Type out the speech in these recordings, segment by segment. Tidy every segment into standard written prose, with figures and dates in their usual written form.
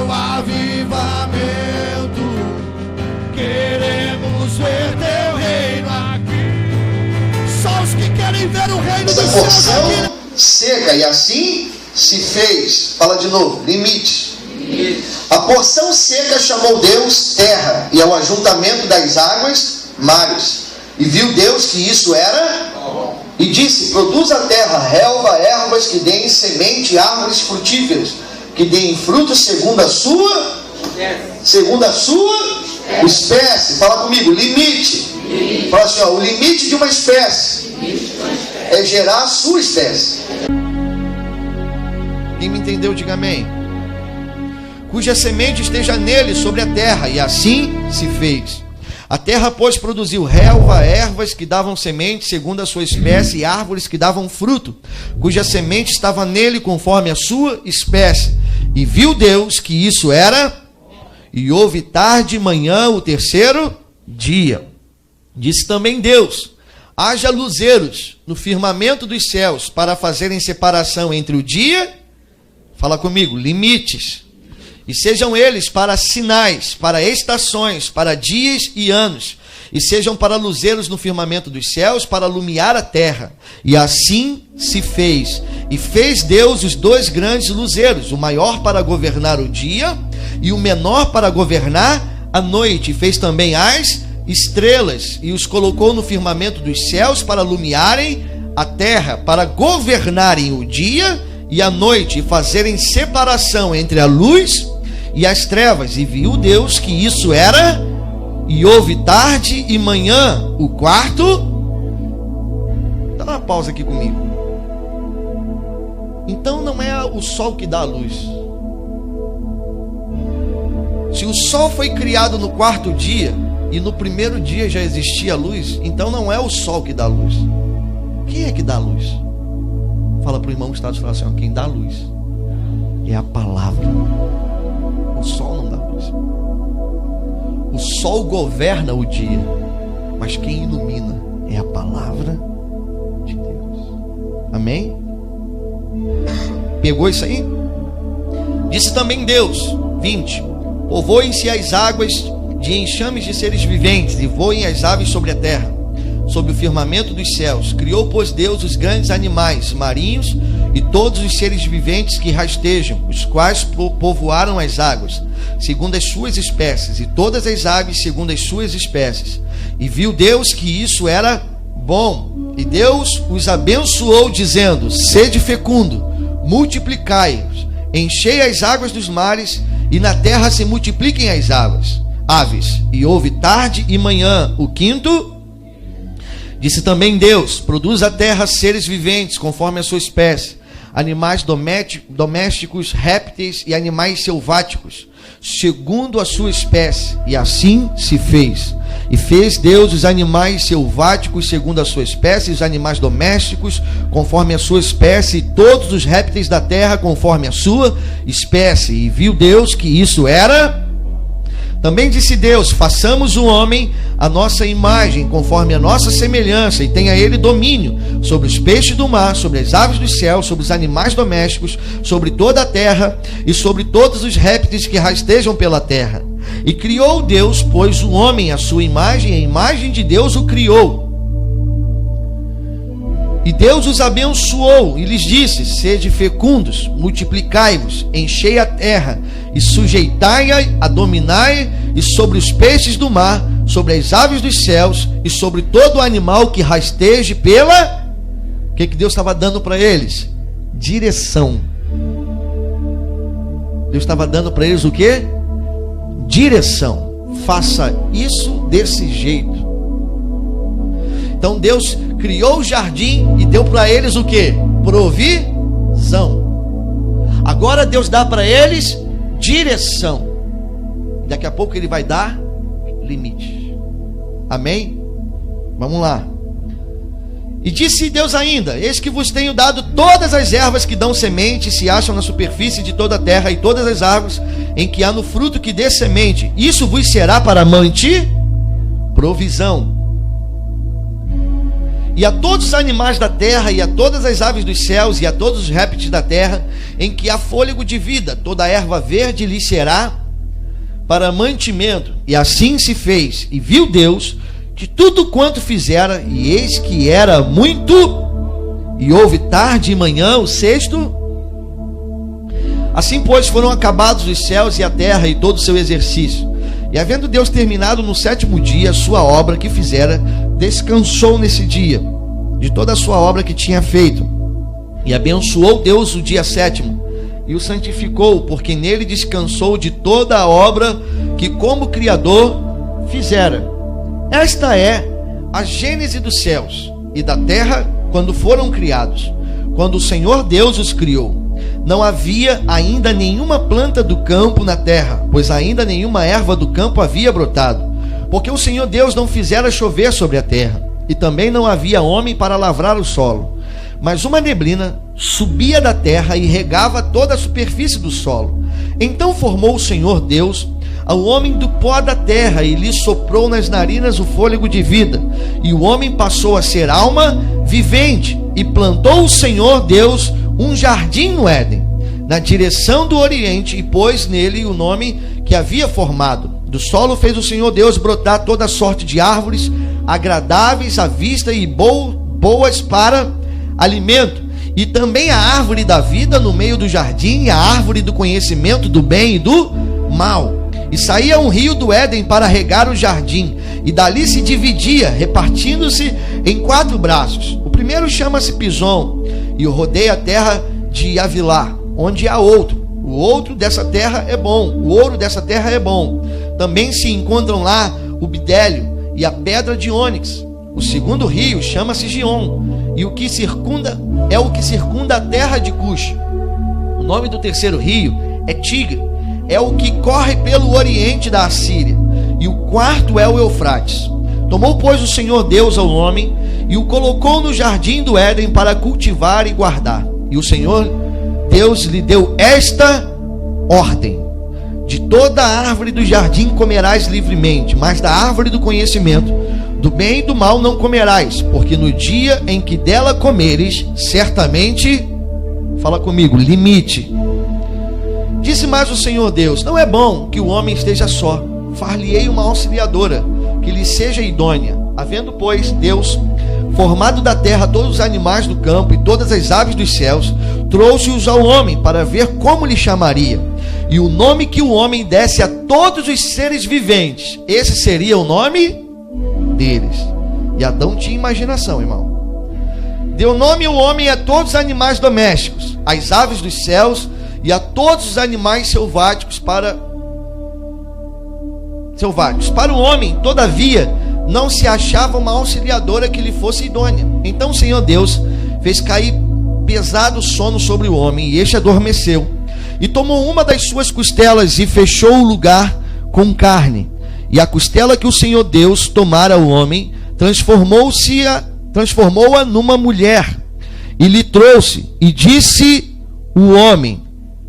teu avivamento. Queremos ver teu reino aqui. Só os que querem ver o reino dos céus aqui. Seca, e assim se fez. Fala de novo, limite. A porção seca chamou Deus terra, e ao ajuntamento das águas, mares. E viu Deus que isso era bom. E disse: produz a terra relva, ervas que deem semente, árvores frutíferas, que deem fruto segundo a sua espécie. Fala comigo, limite. Fala assim, ó, o limite de uma espécie é gerar a sua espécie. Quem me entendeu, diga amém. Cuja semente esteja nele sobre a terra, e assim se fez. A terra, pois, produziu relva, ervas que davam semente segundo a sua espécie, e árvores que davam fruto, cuja semente estava nele conforme a sua espécie. E viu Deus que isso era, e houve tarde e manhã o terceiro dia. Disse também Deus: haja luzeiros no firmamento dos céus, para fazerem separação entre o dia, fala comigo, limites, e sejam eles para sinais, para estações, para dias e anos, e sejam para luzeiros no firmamento dos céus, para alumiar a terra. E assim se fez. E fez Deus os dois grandes luzeiros, o maior para governar o dia e o menor para governar a noite. E fez também as estrelas, e os colocou no firmamento dos céus para alumiarem a terra, para governarem o dia e a noite, e fazerem separação entre a luz e as trevas. E viu Deus que isso era, e houve tarde e manhã o quarto. Dá uma pausa aqui comigo. Então não é o sol que dá a luz. Se o sol foi criado no quarto dia e no primeiro dia já existia luz, então não é o sol que dá a luz. Quem é que dá a luz? Fala para o irmão que está do lado assim, quem dá a luz é a palavra. O sol não dá luz. O sol governa o dia, mas quem ilumina é a palavra de Deus. Amém? Pegou isso aí? Disse também Deus, 20: povoem-se as águas de enxames de seres viventes, e voem as aves sobre a terra, sob o firmamento dos céus. Criou, pois, Deus os grandes animais marinhos e todos os seres viventes que rastejam, os quais povoaram as águas, segundo as suas espécies, e todas as aves segundo as suas espécies. E viu Deus que isso era bom. E Deus os abençoou, dizendo: sede fecundo, multiplicai-vos, enchei as águas dos mares, e na terra se multipliquem as aves. E houve tarde e manhã o quinto. Disse também Deus: produz a terra seres viventes conforme a sua espécie, animais domésticos, répteis e animais selváticos, segundo a sua espécie. E assim se fez. E fez Deus os animais selváticos segundo a sua espécie, os animais domésticos conforme a sua espécie, e todos os répteis da terra conforme a sua espécie. E viu Deus que isso era. Também disse Deus: façamos o homem à nossa imagem, conforme a nossa semelhança, e tenha ele domínio sobre os peixes do mar, sobre as aves dos céus, sobre os animais domésticos, sobre toda a terra e sobre todos os répteis que rastejam pela terra. E criou Deus, pois, o homem à sua imagem, a imagem de Deus o criou. E Deus os abençoou e lhes disse: sede fecundos, multiplicai-vos, enchei a terra e sujeitai-a, dominai, e sobre os peixes do mar, sobre as aves dos céus e sobre todo animal que rasteje pela... O que Deus estava dando para eles? Direção. Deus estava dando para eles o quê? Direção. Faça isso desse jeito. Então Deus criou o jardim e deu para eles o quê? Provisão. Agora Deus dá para eles direção. Daqui a pouco Ele vai dar limite. Amém? Vamos lá. E disse Deus ainda: eis que vos tenho dado todas as ervas que dão semente, se acham na superfície de toda a terra, e todas as árvores em que há no fruto que dê semente. Isso vos será para manter provisão. e a todos os animais da terra, e a todas as aves dos céus, e a todos os répteis da terra, em que há fôlego de vida, toda a erva verde lhe será para mantimento. E assim se fez. E viu Deus que tudo quanto fizera, e eis que era muito, e houve tarde e manhã o sexto. Assim, pois, foram acabados os céus e a terra e todo o seu exercício. E havendo Deus terminado no sétimo dia a sua obra que fizera, descansou nesse dia de toda a sua obra que tinha feito. E abençoou Deus o dia sétimo e o santificou, porque nele descansou de toda a obra que como Criador fizera. Esta é a gênese dos céus e da terra quando foram criados, quando o Senhor Deus os criou. Não havia ainda nenhuma planta do campo na terra, pois ainda nenhuma erva do campo havia brotado, porque o Senhor Deus não fizera chover sobre a terra, e também não havia homem para lavrar o solo. Mas uma neblina subia da terra e regava toda a superfície do solo. Então formou o Senhor Deus ao homem do pó da terra e lhe soprou nas narinas o fôlego de vida, e o homem passou a ser alma vivente. E plantou o Senhor Deus um jardim no Éden, na direção do oriente, e pôs nele o nome que havia formado. Do solo fez o Senhor Deus brotar toda sorte de árvores, agradáveis à vista e boas para alimento, e também a árvore da vida no meio do jardim, e a árvore do conhecimento do bem e do mal. E saía um rio do Éden para regar o jardim, e dali se dividia, repartindo-se em 4 braços. O primeiro chama-se Pison, e rodeia a terra de Avilá, onde há outro. O outro dessa terra é bom, o ouro dessa terra é bom. Também se encontram lá o bidélio e a pedra de ônix. O segundo rio chama-se Gion, e o que circunda a terra de Cush. O nome do terceiro rio é Tigre, é o que corre pelo oriente da Assíria. E o quarto é o Eufrates. Tomou, pois, o Senhor Deus ao homem e o colocou no jardim do Éden para cultivar e guardar. E o Senhor Deus lhe deu esta ordem: de toda a árvore do jardim comerás livremente, mas da árvore do conhecimento do bem e do mal não comerás, porque no dia em que dela comeres, certamente, fala comigo, limite. Disse mais o Senhor Deus: não é bom que o homem esteja só, far-lhe-ei uma auxiliadora, que lhe seja idônea. Havendo, pois, Deus formado da terra todos os animais do campo e todas as aves dos céus, trouxe-os ao homem para ver como lhe chamaria. E o nome que o homem desse a todos os seres viventes, esse seria o nome deles. E Adão tinha imaginação, irmão. Deu nome ao homem a todos os animais domésticos, às aves dos céus e a todos os animais selváticos. Para o homem, todavia, não se achava uma auxiliadora que lhe fosse idônea. Então o Senhor Deus fez cair pesado sono sobre o homem, e este adormeceu. E tomou uma das suas costelas e fechou o lugar com carne. E a costela que o Senhor Deus tomara ao homem, transformou-a numa mulher, e lhe trouxe. E disse o homem: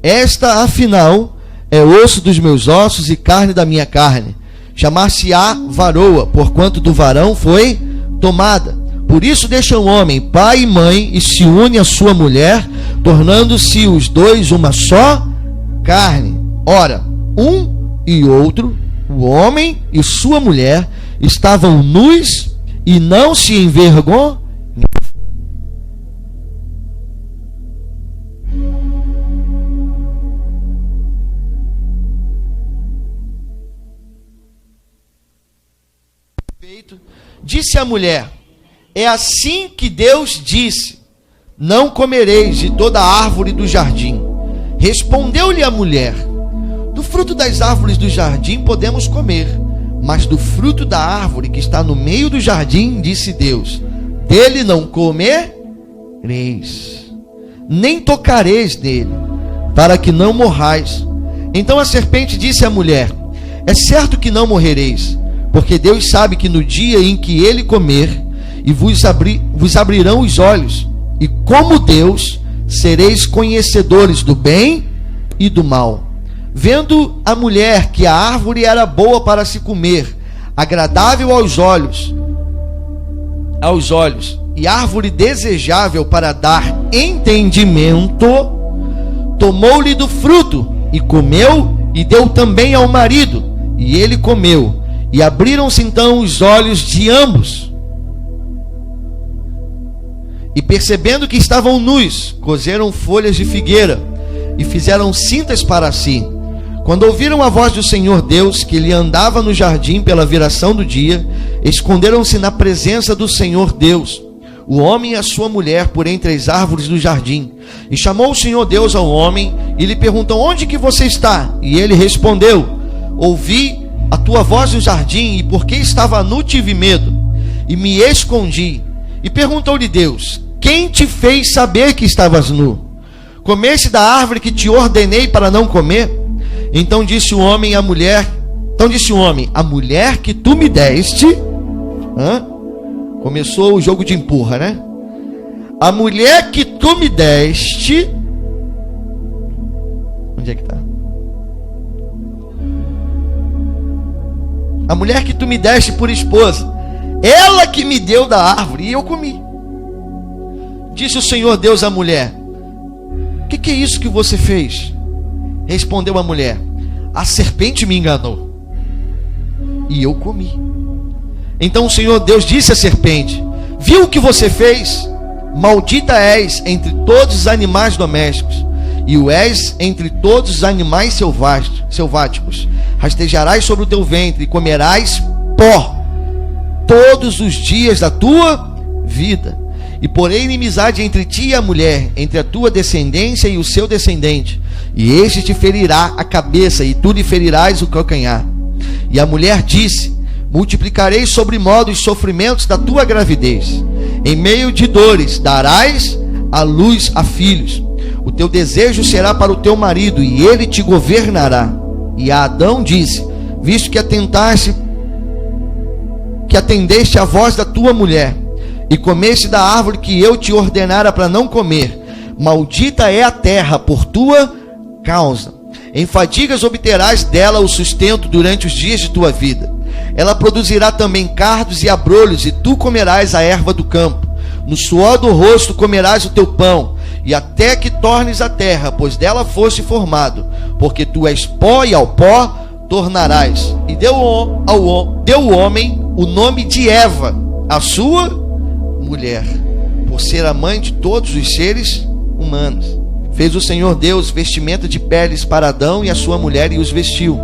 esta, afinal, é osso dos meus ossos e carne da minha carne. Chamar-se-á varoa, porquanto do varão foi tomada. Por isso deixa o homem pai e mãe e se une à sua mulher, tornando-se os dois uma só carne. Ora, um e outro, o homem e sua mulher, estavam nus e não se envergonhavam. Disse a mulher: é assim que Deus disse: não comereis de toda a árvore do jardim. Respondeu-lhe a mulher: do fruto das árvores do jardim podemos comer, mas do fruto da árvore que está no meio do jardim, disse Deus: dele não comereis, nem tocareis nele, para que não morrais. Então a serpente disse à mulher: é certo que não morrereis, porque Deus sabe que no dia em que ele comer, e vos abrirão os olhos, e como Deus, sereis conhecedores do bem e do mal. Vendo a mulher que a árvore era boa para se comer, agradável aos olhos, e árvore desejável para dar entendimento, tomou-lhe do fruto e comeu, e deu também ao marido, e ele comeu. E abriram-se então os olhos de ambos, e percebendo que estavam nus, coseram folhas de figueira e fizeram cintas para si. Quando ouviram a voz do Senhor Deus, que lhe andava no jardim pela viração do dia, esconderam-se na presença do Senhor Deus, o homem e a sua mulher, por entre as árvores do jardim. E chamou o Senhor Deus ao homem e lhe perguntou: onde que você está? E ele respondeu: ouvi a tua voz no jardim, e porque estava nu tive medo, e me escondi. E perguntou-lhe Deus: quem te fez saber que estavas nu? Comeste da árvore que te ordenei para não comer? Então disse o homem à mulher: a mulher que tu me deste. Começou o jogo de empurra, né? A mulher que tu me deste. Onde é que está? A mulher que tu me deste por esposa, ela que me deu da árvore e eu comi. Disse o Senhor Deus à mulher: o que é isso que você fez? Respondeu a mulher: a serpente me enganou e eu comi. Então o Senhor Deus disse à serpente: viu o que você fez? Maldita és entre todos os animais domésticos, e o és entre todos os animais selváticos. Rastejarás sobre o teu ventre e comerás pó todos os dias da tua vida. E porém inimizade entre ti e a mulher, entre a tua descendência e o seu descendente, e este te ferirá a cabeça, e tu lhe ferirás o calcanhar. E a mulher disse: multiplicarei sobremodo os sofrimentos da tua gravidez, em meio de dores darás à luz a filhos. O teu desejo será para o teu marido, e ele te governará. E a Adão disse: visto que atendeste à voz da tua mulher, e comeste da árvore que eu te ordenara para não comer, maldita é a terra por tua causa. Em fadigas obterás dela o sustento durante os dias de tua vida. Ela produzirá também cardos e abrolhos, e tu comerás a erva do campo. No suor do rosto comerás o teu pão, e até que tornes a terra, pois dela foste formado, porque tu és pó e ao pó tornarás. E deu o homem o nome de Eva, a sua mulher, por ser a mãe de todos os seres humanos. Fez o Senhor Deus vestimenta de peles para Adão e a sua mulher, e os vestiu.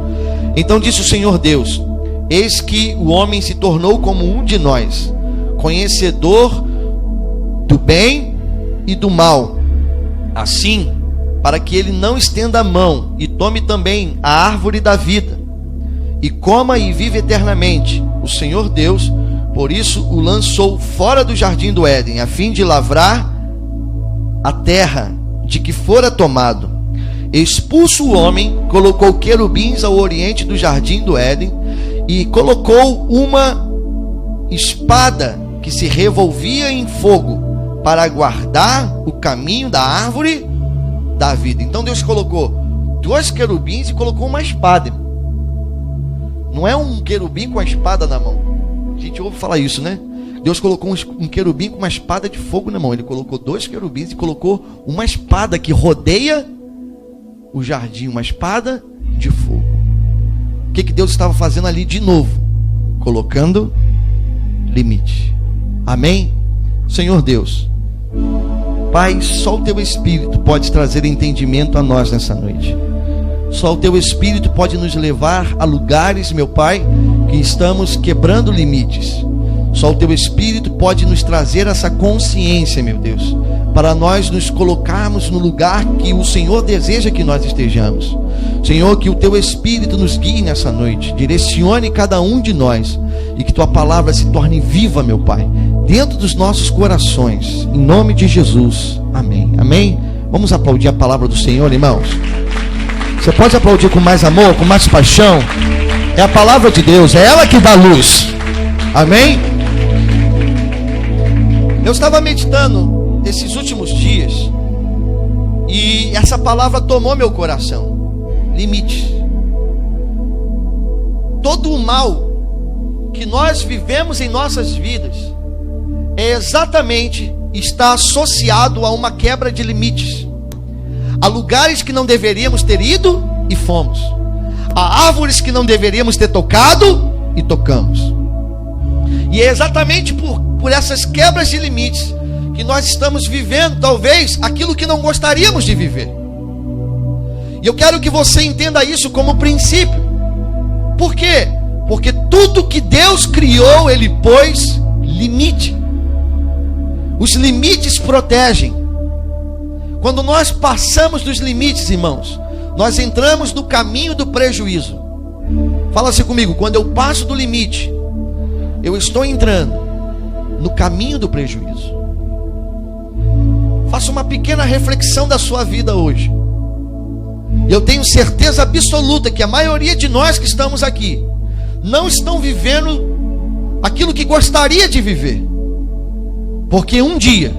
Então disse o Senhor Deus: eis que o homem se tornou como um de nós, conhecedor do bem e do mal. Assim, para que ele não estenda a mão e tome também a árvore da vida, e coma e vive eternamente, o Senhor Deus, por isso, o lançou fora do jardim do Éden, a fim de lavrar a terra de que fora tomado. Expulso o homem, colocou querubins ao oriente do jardim do Éden, e colocou uma espada que se revolvia em fogo para guardar o caminho da árvore da vida. Então Deus colocou 2 querubins e colocou uma espada. Não é um querubim com a espada na mão. A gente ouve falar isso, né? Deus colocou um querubim com uma espada de fogo na mão. Ele colocou 2 querubins e colocou uma espada que rodeia o jardim, uma espada de fogo. O que Deus estava fazendo ali de novo? Colocando limite. Amém? Senhor Deus, Pai, só o Teu Espírito pode trazer entendimento a nós nessa noite. Só o Teu Espírito pode nos levar a lugares, meu Pai, que estamos quebrando limites. Só o Teu Espírito pode nos trazer essa consciência, meu Deus, para nós nos colocarmos no lugar que o Senhor deseja que nós estejamos. Senhor, que o Teu Espírito nos guie nessa noite, direcione cada um de nós, e que Tua palavra se torne viva, meu Pai, dentro dos nossos corações, em nome de Jesus, amém. Amém? Vamos aplaudir a palavra do Senhor, irmãos. Você pode aplaudir com mais amor, com mais paixão. É a palavra de Deus, é ela que dá luz. Amém? Eu estava meditando esses últimos dias e essa palavra tomou meu coração. Limite. Todo o mal que nós vivemos em nossas vidas está associado a uma quebra de limites, a lugares que não deveríamos ter ido e fomos, a árvores que não deveríamos ter tocado e tocamos. E é exatamente por essas quebras de limites que nós estamos vivendo, talvez, aquilo que não gostaríamos de viver. E eu quero que você entenda isso como princípio. Por quê? Porque tudo que Deus criou, Ele pôs limite. Os limites protegem. Quando nós passamos dos limites, irmãos, nós entramos no caminho do prejuízo. Fala assim comigo: quando eu passo do limite, eu estou entrando no caminho do prejuízo. Faça uma pequena reflexão da sua vida hoje. E eu tenho certeza absoluta que a maioria de nós que estamos aqui não estão vivendo aquilo que gostaria de viver, porque um dia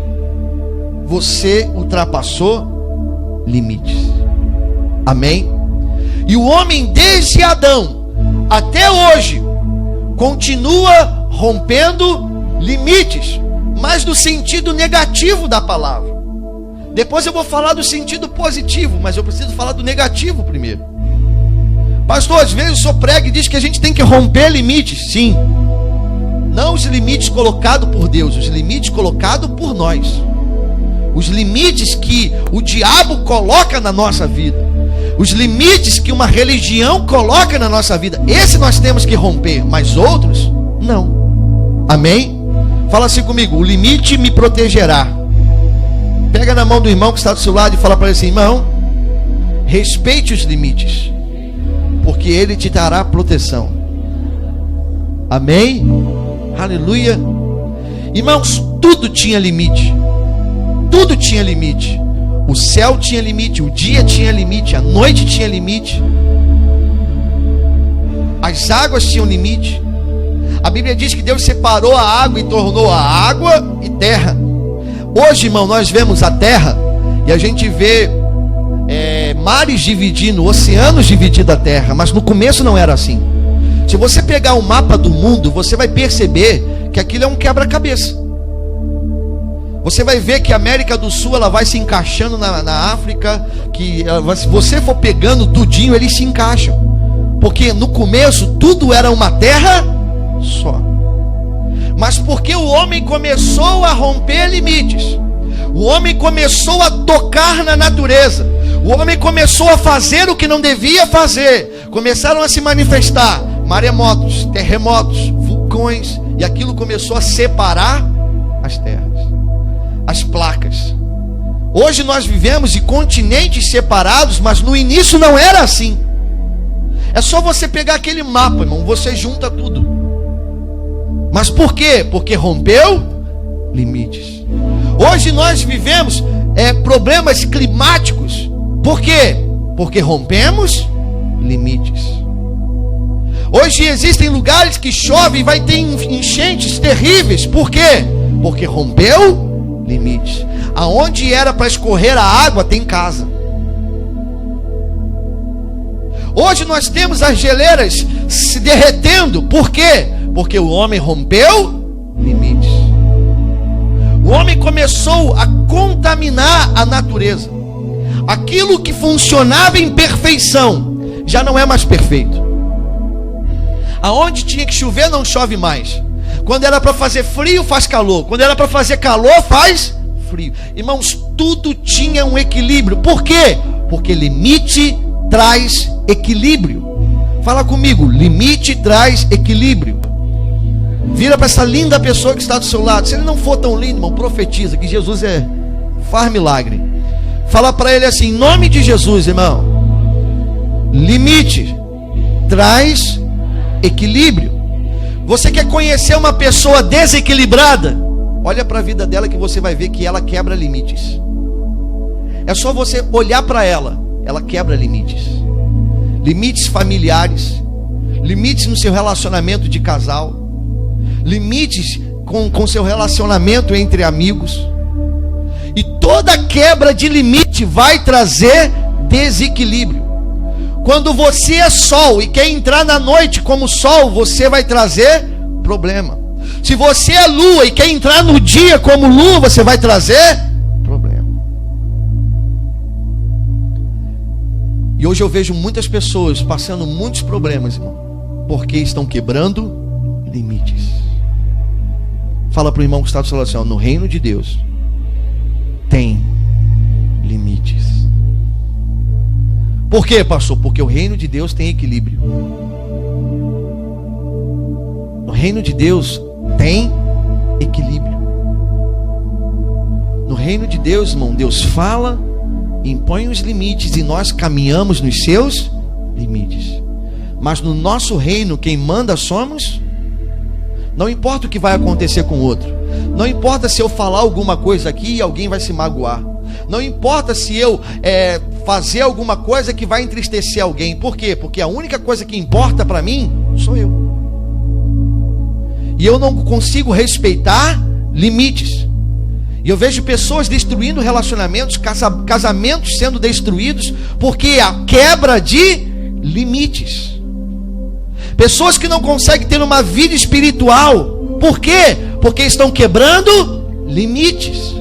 você ultrapassou limites. Amém? E o homem desde Adão até hoje continua rompendo limites, mas no sentido negativo da palavra. Depois eu vou falar do sentido positivo, mas eu preciso falar do negativo primeiro. Pastor, às vezes o senhor prega e diz que a gente tem que romper limites. Sim. Não os limites colocados por Deus, os limites colocados por nós. Os limites que o diabo coloca na nossa vida. Os limites que uma religião coloca na nossa vida. Esse nós temos que romper, mas outros, não. Amém? Fala assim comigo: o limite me protegerá. Pega na mão do irmão que está do seu lado e fala para ele assim: irmão, respeite os limites, porque ele te dará proteção. Amém? Aleluia. Irmãos, tudo tinha limite. Tudo tinha limite. O céu tinha limite, o dia tinha limite, a noite tinha limite, as águas tinham limite. A Bíblia diz que Deus separou a água e tornou a água e terra. Hoje, irmão, nós vemos a terra e a gente vê mares dividindo, oceanos dividindo a terra, mas no começo não era assim. Se você pegar o mapa do mundo, você vai perceber que aquilo é um quebra-cabeça. Você vai ver que a América do Sul ela vai se encaixando na África, que se você for pegando tudinho, eles se encaixam. Porque no começo tudo era uma terra só. Mas porque o homem começou a romper limites, o homem começou a tocar na natureza, o homem começou a fazer o que não devia fazer, começaram a se manifestar maremotos, terremotos, vulcões, e aquilo começou a separar as terras, as placas. Hoje nós vivemos de continentes separados, mas no início não era assim. É só você pegar aquele mapa, irmão, você junta tudo. Mas por quê? Porque rompeu limites. Hoje nós vivemos problemas climáticos. Por quê? Porque rompemos limites. Hoje existem lugares que chove e vai ter enchentes terríveis. Por quê? Porque rompeu limites. Aonde era para escorrer a água tem casa. Hoje nós temos as geleiras se derretendo. Por quê? Porque o homem rompeu limites. O homem começou a contaminar a natureza. Aquilo que funcionava em perfeição já não é mais perfeito. Aonde tinha que chover não chove mais. Quando era para fazer frio faz calor. Quando era para fazer calor faz frio. Irmãos, tudo tinha um equilíbrio. Por quê? Porque limite traz equilíbrio. Fala comigo: limite traz equilíbrio. Vira para essa linda pessoa que está do seu lado. Se ele não for tão lindo, irmão, profetiza que Jesus faz milagre. Fala para ele assim: em nome de Jesus, irmão, limite traz equilíbrio. Você quer conhecer uma pessoa desequilibrada? Olha para a vida dela que você vai ver que ela quebra limites. É só você olhar para ela, ela quebra limites. Limites familiares, limites no seu relacionamento de casal, limites com seu relacionamento entre amigos. E toda quebra de limite vai trazer desequilíbrio. Quando você é sol e quer entrar na noite como sol, você vai trazer problema. Se você é lua e quer entrar no dia como lua, você vai trazer problema. E hoje eu vejo muitas pessoas passando muitos problemas, irmão, porque estão quebrando limites. Fala para o irmão que está do seu lado assim, ó, no reino de Deus tem limites. Por quê, pastor? Porque o reino de Deus tem equilíbrio. No reino de Deus tem equilíbrio. No reino de Deus, irmão, Deus fala, impõe os limites e nós caminhamos nos seus limites. Mas no nosso reino, quem manda somos. Não importa o que vai acontecer com o outro. Não importa se eu falar alguma coisa aqui e alguém vai se magoar. Não importa se eu fazer alguma coisa que vai entristecer alguém. Por quê? Porque a única coisa que importa para mim sou eu. E eu não consigo respeitar limites. E eu vejo pessoas destruindo relacionamentos, casamentos sendo destruídos, porque a quebra de limites. Pessoas que não conseguem ter uma vida espiritual. Por quê? Porque estão quebrando limites.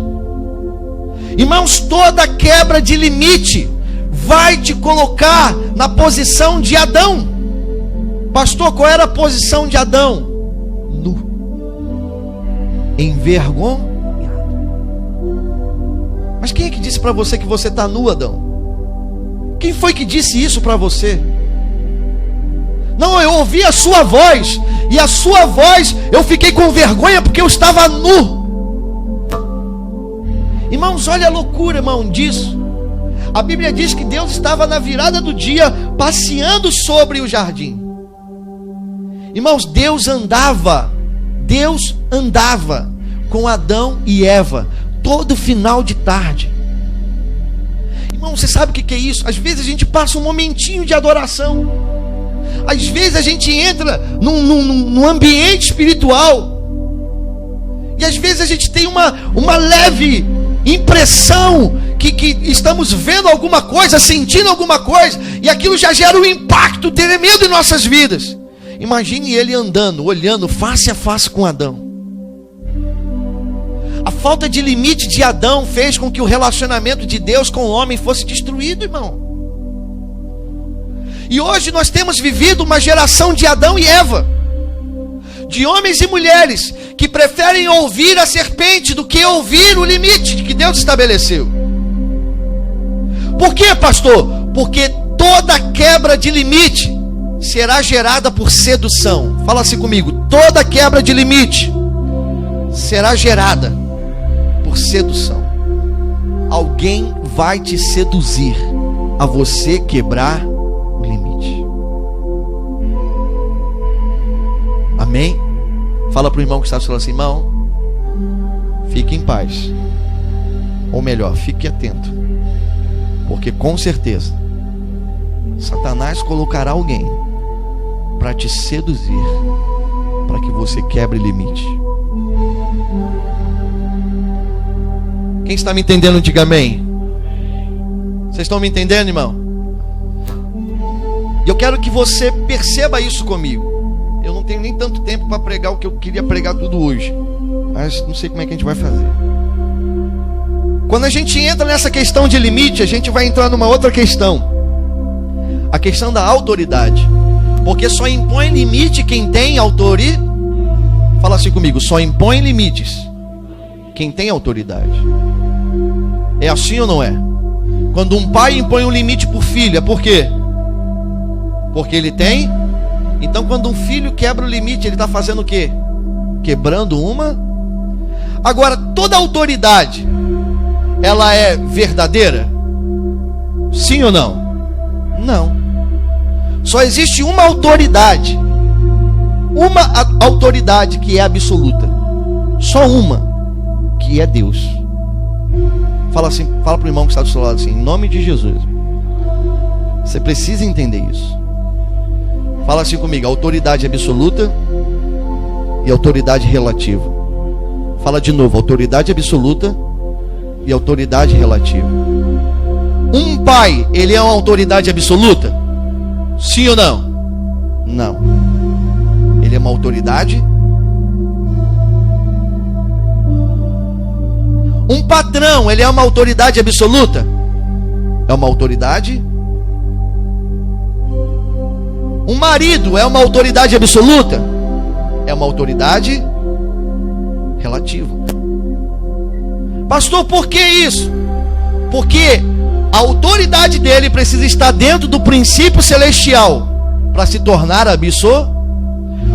Irmãos, toda quebra de limite vai te colocar na posição de Adão. Pastor, qual era a posição de Adão? Nu. Envergonhado. Mas quem é que disse para você que você está nu, Adão? Quem foi que disse isso para você? Não, eu ouvi a sua voz, e a sua voz eu fiquei com vergonha porque eu estava nu. Irmãos, olha a loucura, irmão, disso. A Bíblia diz que Deus estava na virada do dia passeando sobre o jardim. Irmãos, Deus andava com Adão e Eva todo final de tarde. Irmão, você sabe o que é isso? Às vezes a gente passa um momentinho de adoração. Às vezes a gente entra num ambiente espiritual. E às vezes a gente tem uma leve impressão que estamos vendo alguma coisa, sentindo alguma coisa, e aquilo já gera um impacto tremendo em nossas vidas. Imagine ele andando, olhando face a face com Adão. A falta de limite de Adão fez com que o relacionamento de Deus com o homem fosse destruído, irmão. E hoje nós temos vivido uma geração de Adão e Eva, de homens e mulheres que preferem ouvir a serpente do que ouvir o limite que Deus estabeleceu. Por quê, pastor? Porque toda quebra de limite será gerada por sedução. Fala assim comigo: toda quebra de limite será gerada por sedução. Alguém vai te seduzir a você quebrar o limite. Amém? Fala para o irmão que está falando assim: irmão, fique em paz. Ou melhor, fique atento, porque com certeza Satanás colocará alguém para te seduzir, para que você quebre limite. Quem está me entendendo, diga amém. Vocês estão me entendendo, irmão? E eu quero que você perceba isso comigo. Eu não tenho nem tanto tempo para pregar o que eu queria pregar tudo hoje, mas não sei como é que a gente vai fazer. Quando a gente entra nessa questão de limite, a gente vai entrar numa outra questão, a questão da autoridade. Porque só impõe limite quem tem autoridade. Fala assim comigo: só impõe limites quem tem autoridade. É assim ou não é? Quando um pai impõe um limite para o filho, é por quê? Porque ele tem. Então quando um filho quebra o limite, ele está fazendo o quê? Quebrando uma. Agora, toda autoridade, ela é verdadeira? Sim ou não? Não. Só existe uma autoridade que é absoluta. Só uma, que é Deus. Fala assim, fala para o irmão que está do seu lado assim: em nome de Jesus. Você precisa entender isso. Fala assim comigo: autoridade absoluta e autoridade relativa. Fala de novo: autoridade absoluta e autoridade relativa. Um pai, ele é uma autoridade absoluta? Sim ou não? Não. Ele é uma autoridade Um patrão, ele é uma autoridade absoluta? É uma autoridade? Um marido é uma autoridade absoluta? É uma autoridade relativa. Pastor, por que isso? Porque a autoridade dele precisa estar dentro do princípio celestial para se tornar absoluta.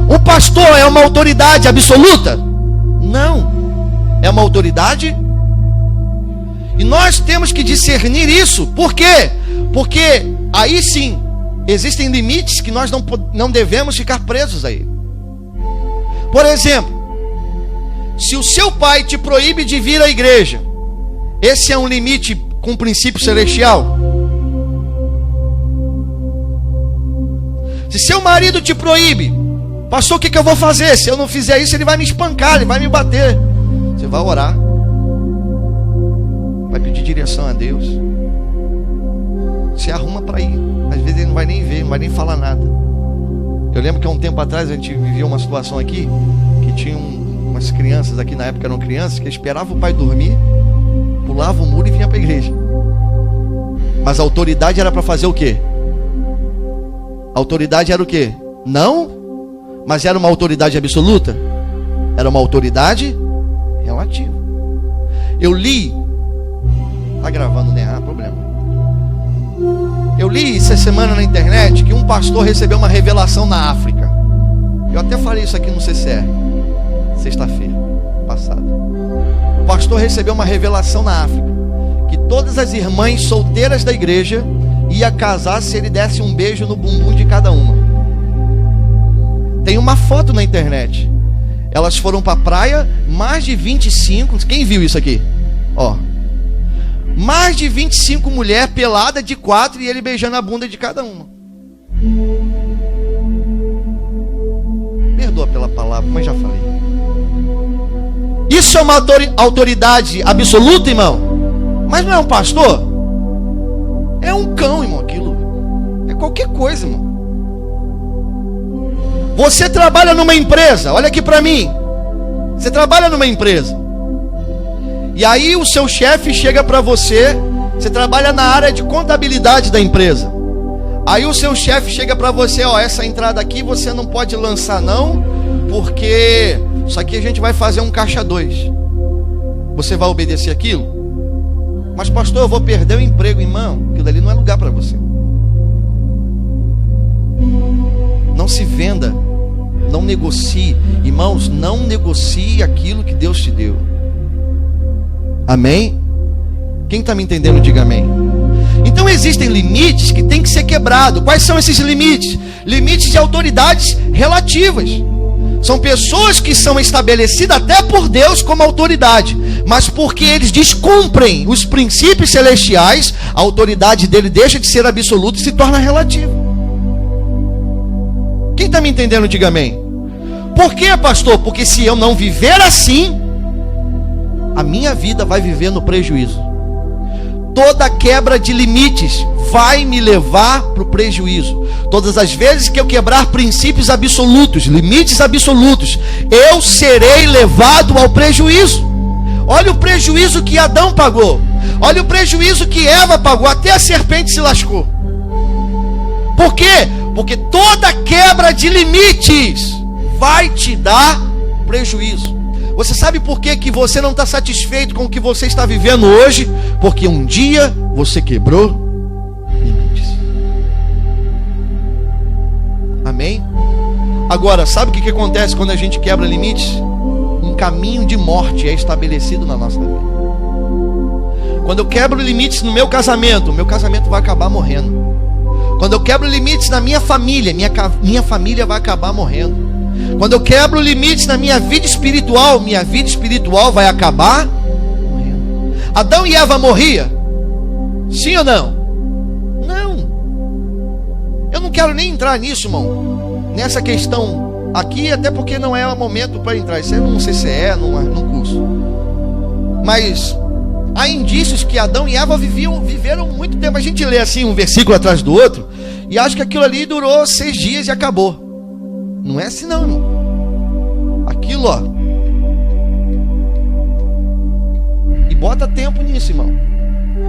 O pastor é uma autoridade absoluta? Não. É uma autoridade. E nós temos que discernir isso. Por quê? Porque aí sim existem limites que nós não devemos ficar presos a ele. Por exemplo, se o seu pai te proíbe de vir à igreja, esse é um limite com o princípio celestial? Se seu marido te proíbe, pastor, o que eu vou fazer? Se eu não fizer isso, ele vai me espancar, ele vai me bater. Você vai orar, vai pedir direção a Deus, se arruma para ir. Às vezes ele não vai nem ver, não vai nem falar nada. Eu lembro que há um tempo atrás a gente vivia uma situação aqui, que tinha umas crianças aqui, na época eram crianças, que esperavam o pai dormir, pulava o muro e vinha para a igreja. Mas a autoridade era para fazer o quê? A autoridade era o quê? Não, mas era uma autoridade absoluta? Era uma autoridade relativa. Eu li, tá gravando, né? Ah, problema. Eu li essa semana na internet que um pastor recebeu uma revelação na África. Eu até falei isso aqui no CCR, sexta-feira passada. O pastor recebeu uma revelação na África, que todas as irmãs solteiras da igreja ia casar se ele desse um beijo no bumbum de cada uma. Tem uma foto na internet. Elas foram para a praia, mais de 25. Quem viu isso aqui? Ó, mais de 25 mulheres peladas de 4 e ele beijando a bunda de cada uma. Perdoa pela palavra, mas já falei. Isso é uma autoridade absoluta, irmão? Mas não é um pastor? É um cão, irmão, aquilo. É qualquer coisa, irmão. Você trabalha numa empresa, olha aqui para mim. Você trabalha numa empresa. E aí o seu chefe chega para você, você trabalha na área de contabilidade da empresa. Aí o seu chefe chega para você, ó, essa entrada aqui você não pode lançar não, porque isso aqui a gente vai fazer um caixa 2. Você vai obedecer aquilo? Mas pastor, eu vou perder o emprego, irmão. Aquilo ali não é lugar para você. Não se venda, não negocie. Irmãos, não negocie aquilo que Deus te deu. Amém? Quem está me entendendo, diga amém. Então existem limites que tem que ser quebrados. Quais são esses limites? Limites de autoridades relativas. São pessoas que são estabelecidas até por Deus como autoridade, mas porque eles descumprem os princípios celestiais, a autoridade dele deixa de ser absoluta e se torna relativa. Quem está me entendendo, diga amém. Por quê, pastor? Porque se eu não viver assim, a minha vida vai viver no prejuízo. Toda quebra de limites vai me levar para o prejuízo. Todas as vezes que eu quebrar princípios absolutos, limites absolutos, eu serei levado ao prejuízo. Olha o prejuízo que Adão pagou. Olha o prejuízo que Eva pagou. Até a serpente se lascou. Por quê? Porque toda quebra de limites vai te dar prejuízo. Você sabe por que você não está satisfeito com o que você está vivendo hoje? Porque um dia você quebrou limites. Amém? Agora, sabe o que acontece quando a gente quebra limites? Um caminho de morte é estabelecido na nossa vida. Quando eu quebro limites no meu casamento vai acabar morrendo. Quando eu quebro limites na minha família vai acabar morrendo. Quando eu quebro limites na minha vida espiritual vai acabar morrendo. Adão e Eva morriam? Sim ou não? Não. Eu não quero nem entrar nisso, irmão, nessa questão aqui, até porque não é o momento para entrar. Isso é num CCE, num curso. Mas há indícios que Adão e Eva viveram muito tempo. A gente lê assim um versículo atrás do outro e acha que aquilo ali durou 6 dias e acabou. Não é assim não, irmão. Aquilo, ó. E Bota tempo nisso, irmão.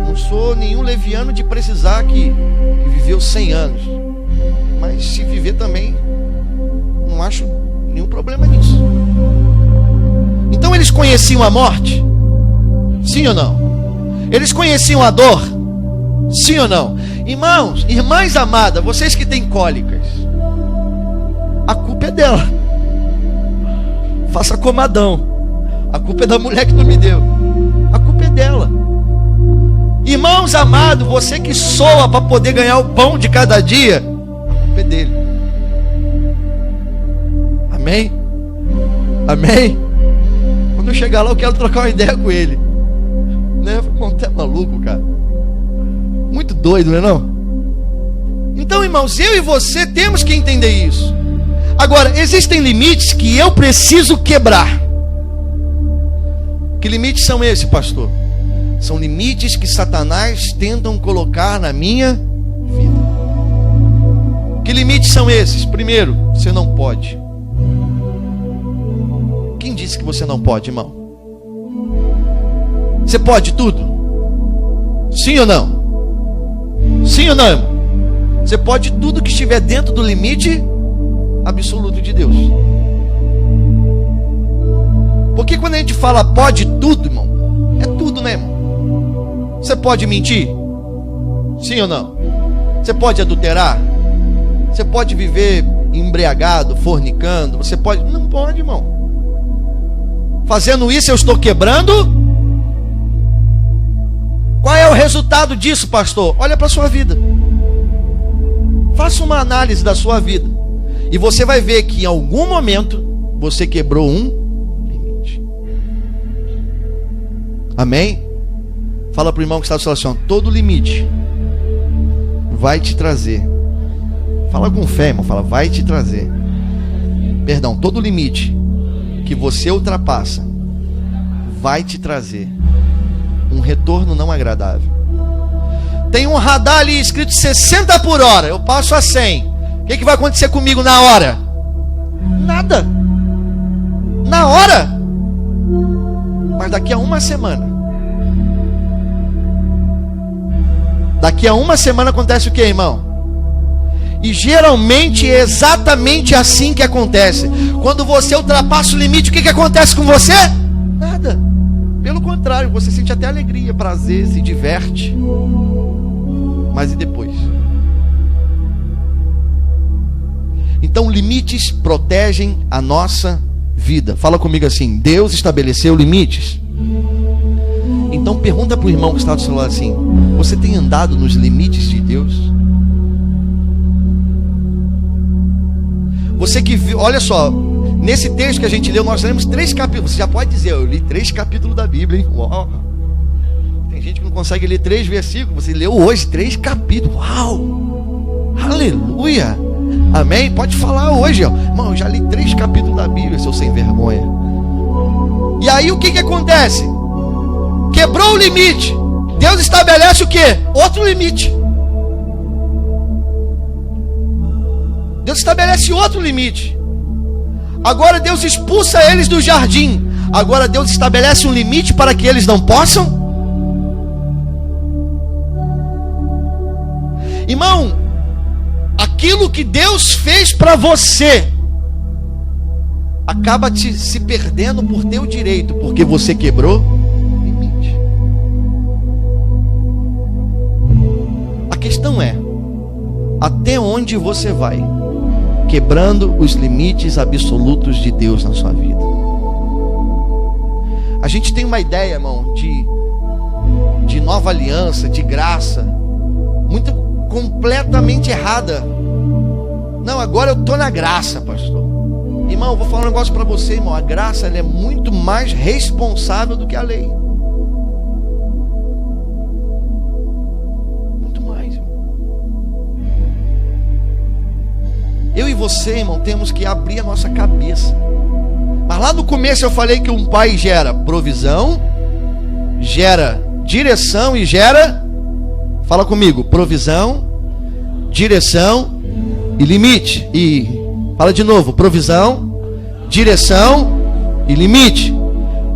Não sou nenhum leviano de precisar que viveu 100 anos. Mas se viver também, não acho nenhum problema nisso. Então eles conheciam a morte? Sim ou não? Eles conheciam a dor? Sim ou não? Irmãos, irmãs amadas, vocês que têm cólicas, a culpa é dela. Faça como Adão. A culpa é da mulher que não me deu. A culpa é dela. Irmãos amados, você que soa para poder ganhar o pão de cada dia, a culpa é dele. Amém? Amém? Quando eu chegar lá, eu quero trocar uma ideia com ele. Né? Irmão, tu é maluco, cara. Muito doido, não é não? Então, irmãos, eu e você temos que entender isso. Agora, existem limites que eu preciso quebrar. Que limites são esses, pastor? São limites que Satanás tentam colocar na minha vida. Que limites são esses? Primeiro, você não pode. Quem disse que você não pode, irmão? Você pode tudo? Sim ou não? Sim ou não, irmão? Você pode tudo que estiver dentro do limite absoluto de Deus. Porque quando a gente fala pode tudo, irmão, é tudo, né, irmão? Você pode mentir? Sim ou não? Você pode adulterar? Você pode viver embriagado, fornicando? Você pode? Não pode, irmão. Fazendo isso eu estou quebrando. Qual é o resultado disso, pastor? Olha para a sua vida. Faça uma análise da sua vida. E você vai ver que em algum momento você quebrou um limite. Amém? Fala para o irmão que está do seu lado, todo limite vai te trazer. Fala com fé, irmão. Fala, vai te trazer. Perdão, todo limite que você ultrapassa vai te trazer um retorno não agradável. Tem um radar ali escrito 60 por hora. Eu passo a 100. O que vai acontecer comigo na hora? Nada. Na hora. Mas daqui a uma semana. Daqui a uma semana acontece o que, irmão? E geralmente é exatamente assim que acontece. Quando você ultrapassa o limite, o que acontece com você? Nada. Pelo contrário, você sente até alegria, prazer, se diverte. Mas e depois? Então limites protegem a nossa vida. Fala comigo assim: Deus estabeleceu limites. Então pergunta para o irmão que está do seu lado assim: você tem andado nos limites de Deus? Você que viu, olha só, nesse texto que a gente leu, nós lemos 3 capítulos. Você já pode dizer, eu li 3 capítulos da Bíblia, hein? Uau. Tem gente que não consegue ler 3 versículos. Você leu hoje 3 capítulos. Uau! Aleluia! Amém? Pode falar hoje, ó. Irmão, eu já li 3 capítulos da Bíblia, seu sem vergonha. E aí o que acontece? Quebrou o limite. Deus estabelece o quê? Outro limite. Deus estabelece outro limite. Agora Deus expulsa eles do jardim. Agora Deus estabelece um limite para que eles não possam. Irmão, aquilo que Deus fez para você acaba se perdendo por teu direito, porque você quebrou limite. A questão é: até onde você vai quebrando os limites absolutos de Deus na sua vida? A gente tem uma ideia, irmão, de nova aliança, de graça, muito completamente errada. Não, agora eu estou na graça, pastor. Irmão, eu vou falar um negócio para você, irmão. A graça, ela é muito mais responsável do que a lei. Muito mais, irmão. Eu e você, irmão, temos que abrir a nossa cabeça. Mas lá no começo eu falei que um pai gera provisão, gera direção e gera, fala comigo, provisão, direção e limite. E fala de novo, provisão, direção e limite.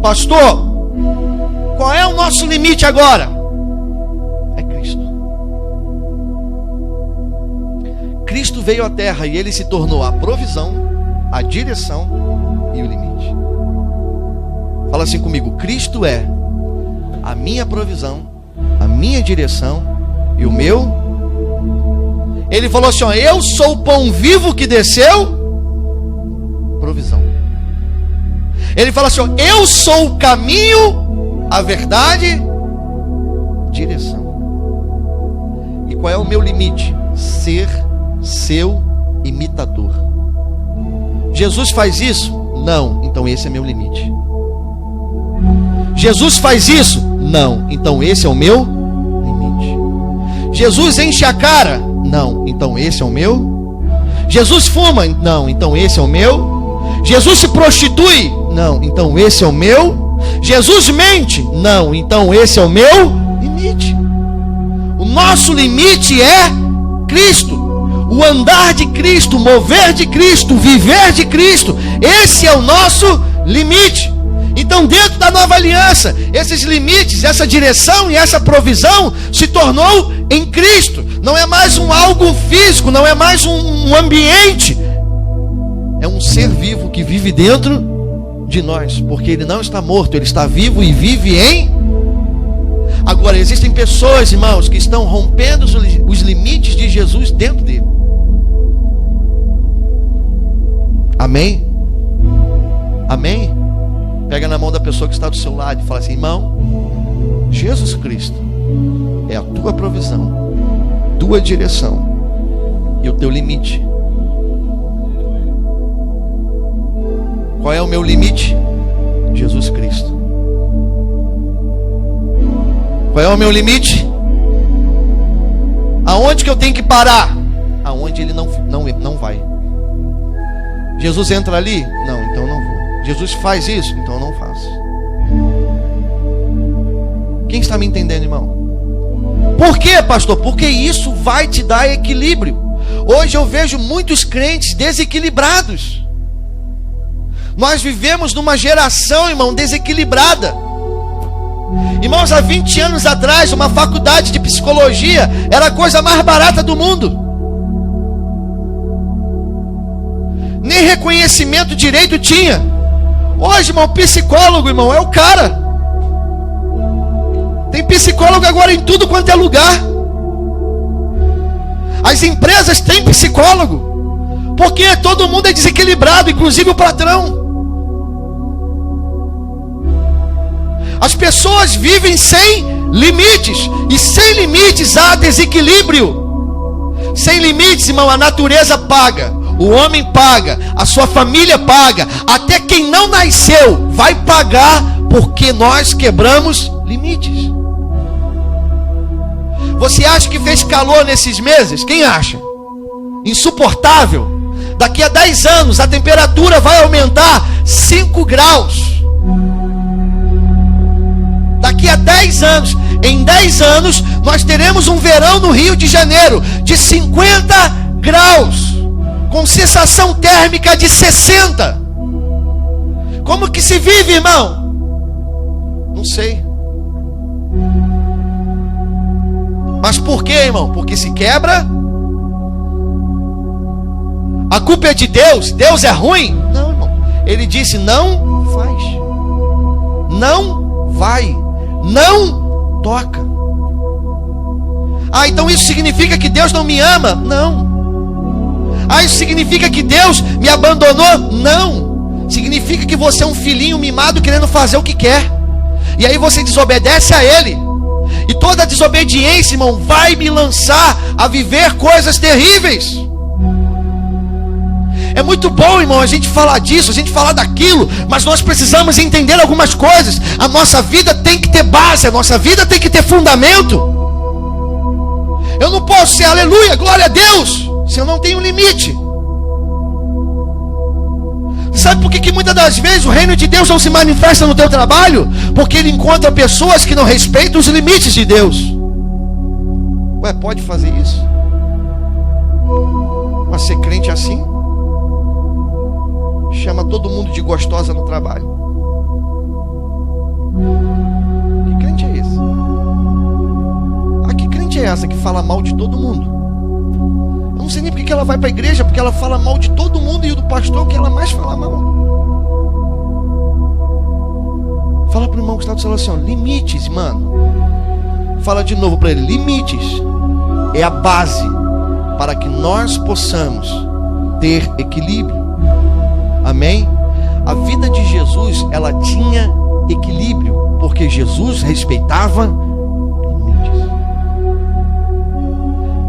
Pastor, Qual é o nosso limite agora? É Cristo. Cristo veio à terra e ele se tornou a provisão, a direção e o limite. Fala assim comigo: Cristo é a minha provisão, a minha direção e o meu. Ele falou assim: ó, eu sou o pão vivo que desceu, provisão. Ele fala assim: ó, eu sou o caminho, a verdade, direção. E qual é o meu limite? Ser seu imitador. Jesus faz isso? Não, então esse é meu limite. Jesus faz isso? Não, então esse é o meu limite. Jesus enche a cara? Não, então esse é o meu. Jesus fuma? Não, então esse é o meu. Jesus se prostitui? Não, então esse é o meu. Jesus mente? Não, então esse é o meu limite. O nosso limite é Cristo. O andar de Cristo, o mover de Cristo, o viver de Cristo. Esse é o nosso limite. Então, dentro da nova aliança, esses limites, essa direção e essa provisão se tornou em Cristo. Não é mais um algo físico, não é mais um ambiente. É um ser vivo que vive dentro de nós, porque ele não está morto, ele está vivo e vive em. Agora, existem pessoas, irmãos, que estão rompendo os limites de Jesus dentro dele. Amém? Amém? Pega na mão da pessoa que está do seu lado e fala assim: irmão, Jesus Cristo é a tua provisão, tua direção e o teu limite. Qual é o meu limite? Jesus Cristo. Qual é o meu limite? Aonde que eu tenho que parar? Aonde ele não vai. Jesus entra ali? Não, então não vou. Jesus faz isso? Então eu não faço. Quem está me entendendo, irmão? Por quê, pastor? Porque isso vai te dar equilíbrio. Hoje eu vejo muitos crentes desequilibrados. Nós vivemos numa geração, irmão, desequilibrada. Irmãos, há 20 anos atrás, uma faculdade de psicologia era a coisa mais barata do mundo. Nem reconhecimento direito tinha. Hoje, irmão, psicólogo, irmão, é o cara. Tem psicólogo agora em tudo quanto é lugar. As empresas têm psicólogo, porque todo mundo é desequilibrado, inclusive o patrão. As pessoas vivem sem limites, e sem limites há desequilíbrio. Sem limites, irmão, a natureza paga, o homem paga, a sua família paga, até quem não nasceu vai pagar, porque nós quebramos limites. Você acha que fez calor nesses meses? Quem acha? Insuportável. Daqui a 10 anos a temperatura vai aumentar 5 graus. Daqui a 10 anos, em 10 anos, nós teremos um verão no Rio de Janeiro de 50 graus, com sensação térmica de 60. Como que se vive, irmão? Não sei. Mas por quê, irmão? Porque se quebra. A culpa é de Deus? Deus é ruim? Não, irmão. Ele disse: não faz, não vai, não toca. Ah, então isso significa que Deus não me ama? Não. Ah, isso significa que Deus me abandonou? Não. Significa que você é um filhinho mimado querendo fazer o que quer, e aí você desobedece a Ele. E toda desobediência, irmão, vai me lançar a viver coisas terríveis. É muito bom, irmão, a gente falar disso, a gente falar daquilo, mas nós precisamos entender algumas coisas. A nossa vida tem que ter base, a nossa vida tem que ter fundamento. Eu não posso ser aleluia, glória a Deus, se eu não tenho limite. Sabe por que muitas das vezes o reino de Deus não se manifesta no teu trabalho? Porque ele encontra pessoas que não respeitam os limites de Deus. Ué, pode fazer isso? Mas ser crente assim? Chama todo mundo de gostosa no trabalho. Que é essa que fala mal de todo mundo? Eu não sei nem porque ela vai para a igreja, porque ela fala mal de todo mundo, e o do pastor é o que ela mais fala mal. Fala para o irmão que está do celular assim, ó, limites, mano. Fala de novo para ele, limites é a base para que nós possamos ter equilíbrio. Amém? A vida de Jesus, ela tinha equilíbrio, porque Jesus respeitava limites.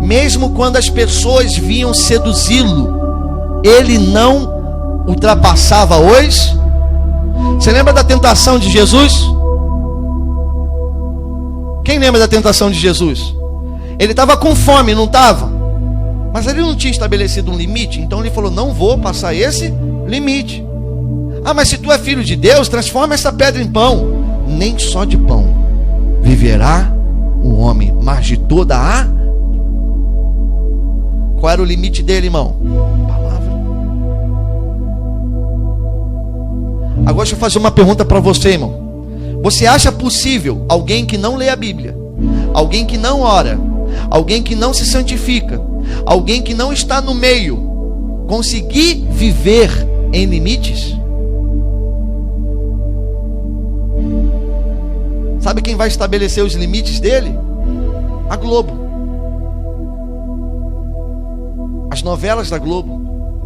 Mesmo quando as pessoas vinham seduzi-lo, ele não ultrapassava os... Você lembra da tentação de Jesus? Quem lembra da tentação de Jesus? Ele estava com fome, não estava? Mas ele não tinha estabelecido um limite, então ele falou, não vou passar esse limite. Ah, mas se tu é filho de Deus, transforma essa pedra em pão. Nem só de pão viverá o homem, mas de toda a... Qual era o limite dele, irmão? Palavra. Agora deixa eu fazer uma pergunta para você, irmão. Você acha possível alguém que não lê a Bíblia, alguém que não ora, alguém que não se santifica, alguém que não está no meio, conseguir viver em limites? Sabe quem vai estabelecer os limites dele? A Globo. As novelas da Globo,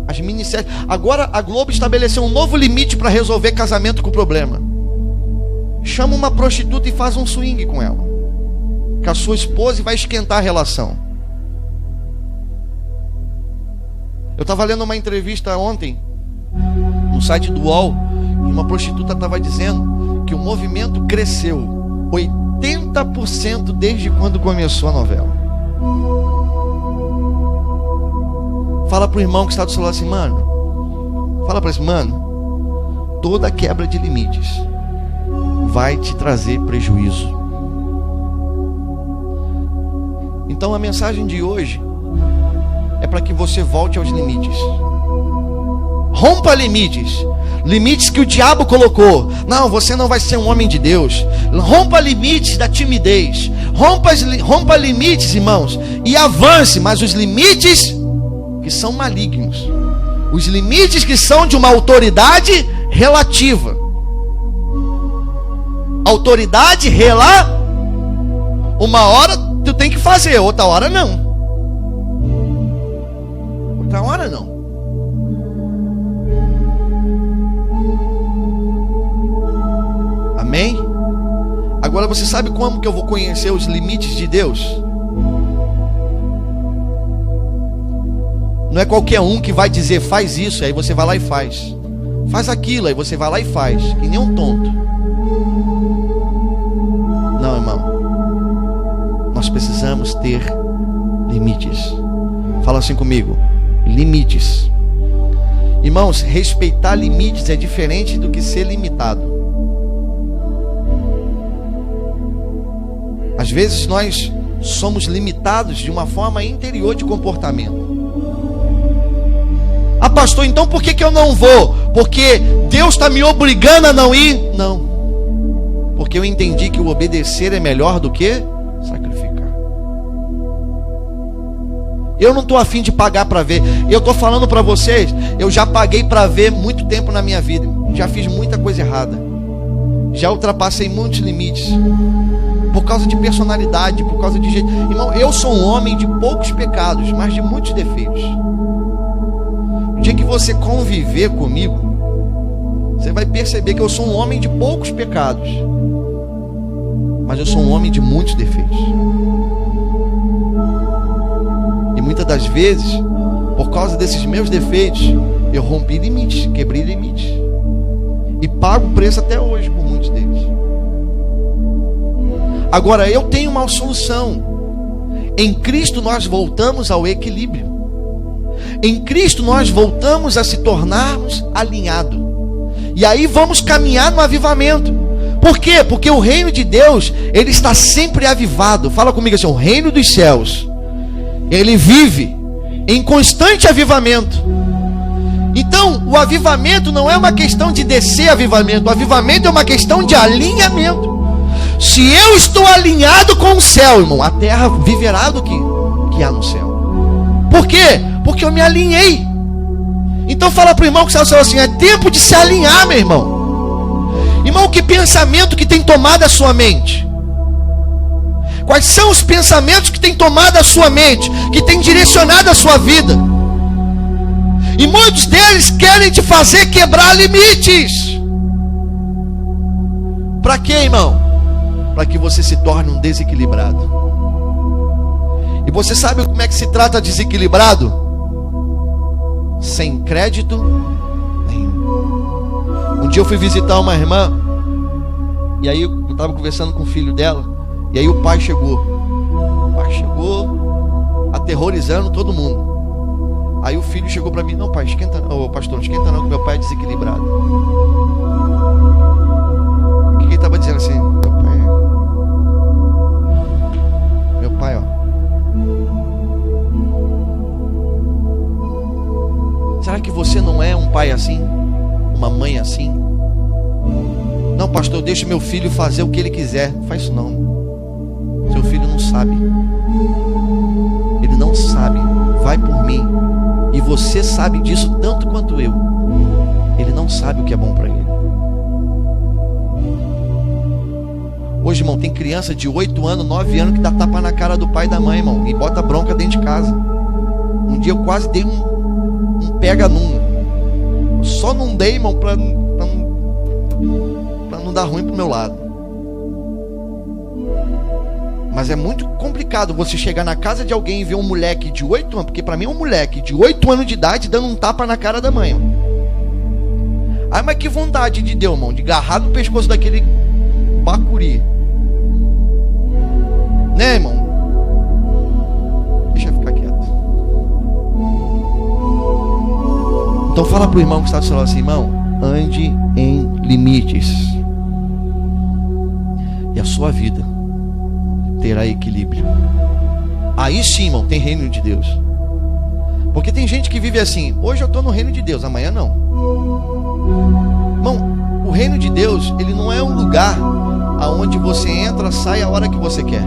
as minisséries. Agora a Globo estabeleceu um novo limite para resolver casamento com problema. Chama uma prostituta e faz um swing com ela, com a sua esposa, e vai esquentar a relação. Eu estava lendo uma entrevista ontem no site do UOL, e uma prostituta estava dizendo que o movimento cresceu 80% desde quando começou a novela. Fala pro irmão que está do celular assim, mano, fala para esse mano, toda quebra de limites vai te trazer prejuízo. Então a mensagem de hoje é para que você volte aos limites. Rompa limites. Limites que o diabo colocou. Não, você não vai ser um homem de Deus. Rompa limites da timidez. Rompa limites, irmãos, e avance. Mas os limites que são malignos, os limites que são de uma autoridade relativa. Autoridade uma hora tu tem que fazer, outra hora não. Outra hora não. Amém? Agora você sabe como que eu vou conhecer os limites de Deus? Não é qualquer um que vai dizer faz isso, aí você vai lá e faz. Faz aquilo, aí você vai lá e faz, que nem um tonto. Não, irmão. Nós precisamos ter limites. Fala assim comigo, limites. Irmãos, respeitar limites é diferente do que ser limitado. Às vezes nós somos limitados de uma forma interior de comportamento. Ah, pastor, então por que eu não vou? Porque Deus está me obrigando a não ir? Não. Porque eu entendi que o obedecer é melhor do que sacrificar. Eu não estou afim de pagar para ver. Eu estou falando para vocês, eu já paguei para ver muito tempo na minha vida. Já fiz muita coisa errada. Já ultrapassei muitos limites. Por causa de personalidade, por causa de jeito. Irmão, eu sou um homem de poucos pecados, mas de muitos defeitos. O dia que você conviver comigo, você vai perceber que eu sou um homem de poucos pecados, mas eu sou um homem de muitos defeitos. E muitas das vezes, por causa desses meus defeitos, eu rompi limites, quebrei limites, e pago o preço até hoje por muitos deles. Agora eu tenho uma solução. Em Cristo nós voltamos ao equilíbrio. Em Cristo nós voltamos a se tornarmos alinhados. E aí vamos caminhar no avivamento. Por quê? Porque o reino de Deus, ele está sempre avivado. Fala comigo assim, o reino dos céus, ele vive em constante avivamento. Então, o avivamento não é uma questão de descer avivamento. O avivamento é uma questão de alinhamento. Se eu estou alinhado com o céu, irmão, a terra viverá do que há no céu. Por quê? Porque eu me alinhei. Então fala para o irmão que está assim, é tempo de se alinhar, meu irmão. Irmão, que pensamento que tem tomado a sua mente? Quais são os pensamentos que tem tomado a sua mente, que tem direcionado a sua vida? E muitos deles querem te fazer quebrar limites. Para quê, irmão? Para que você se torne um desequilibrado. E você sabe como é que se trata desequilibrado? Sem crédito nenhum. Um dia eu fui visitar uma irmã, e aí eu estava conversando com o filho dela. E aí o pai chegou. O pai chegou aterrorizando todo mundo. Aí o filho chegou para mim, não pai, esquenta não, pastor, não esquenta não, que meu pai é desequilibrado. O que ele estava dizendo assim? Meu pai, ó. Será que você não é um pai assim? Uma mãe assim? Não, pastor, deixa meu filho fazer o que ele quiser. Não faz isso não. Seu filho não sabe. Ele não sabe. Vai por mim. E você sabe disso tanto quanto eu. Ele não sabe o que é bom para ele. Hoje, irmão, tem criança de 8 anos, 9 anos que dá tapa na cara do pai e da mãe, irmão, e bota bronca dentro de casa. Um dia eu quase dei um pega num. Só não dei, irmão, pra não dar ruim pro meu lado. Mas é muito complicado você chegar na casa de alguém e ver um moleque de 8 anos, porque para mim é um moleque de 8 anos de idade dando um tapa na cara da mãe, mano. Ai, mas que vontade de Deus, irmão, de agarrar no pescoço daquele bacuri. Né, irmão? Deixa eu ficar quieto. Então fala pro irmão que está do seu lado assim, irmão, ande em limites. E a sua vida terá equilíbrio. Aí sim, irmão, tem reino de Deus. Porque tem gente que vive assim, hoje eu estou no reino de Deus, amanhã não. Irmão, o reino de Deus, ele não é um lugar aonde você entra, sai a hora que você quer.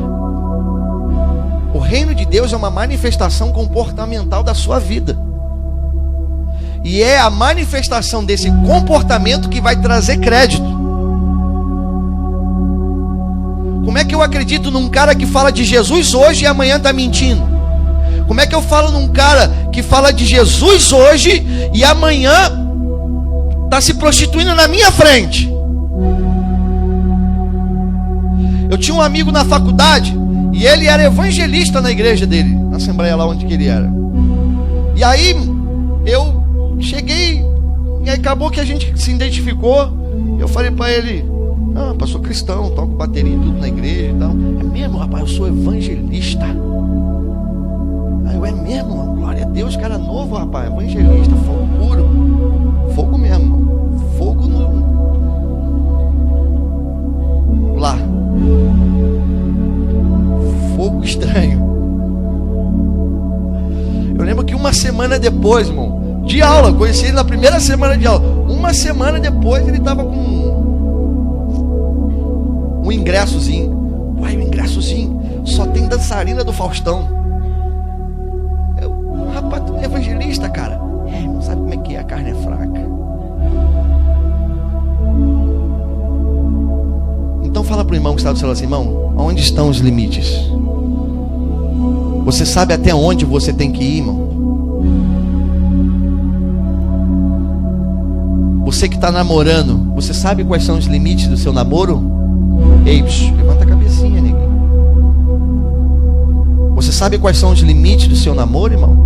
O reino de Deus é uma manifestação comportamental da sua vida. E é a manifestação desse comportamento que vai trazer crédito. Como é que eu acredito num cara que fala de Jesus hoje e amanhã está mentindo? Como é que eu falo num cara que fala de Jesus hoje e amanhã está se prostituindo na minha frente? Eu tinha um amigo na faculdade e ele era evangelista na igreja dele, na assembleia lá onde que ele era. E aí eu cheguei e acabou que a gente se identificou. Eu falei para ele, ah, pastor cristão, toco bateria e tudo na igreja e tal. É mesmo, rapaz, eu sou evangelista. Aí eu, é mesmo, glória a Deus, cara novo, rapaz, evangelista, fogo puro. Fogo mesmo, fogo no... lá. Fogo estranho. Eu lembro que uma semana depois, irmão, de aula, conheci ele na primeira semana de aula. Uma semana depois ele estava com um ingressozinho. Uai, um ingressozinho. Só tem dançarina do Faustão. Eu, rapaz, tu é evangelista, cara? É, não sabe como é que é, a carne é fraca. Então fala pro irmão que está do seu lado assim, irmão, onde estão os limites? Você sabe até onde você tem que ir, irmão? Você que está namorando, você sabe quais são os limites do seu namoro? Ei, levanta a cabecinha, ninguém. Você sabe quais são os limites do seu namoro, irmão?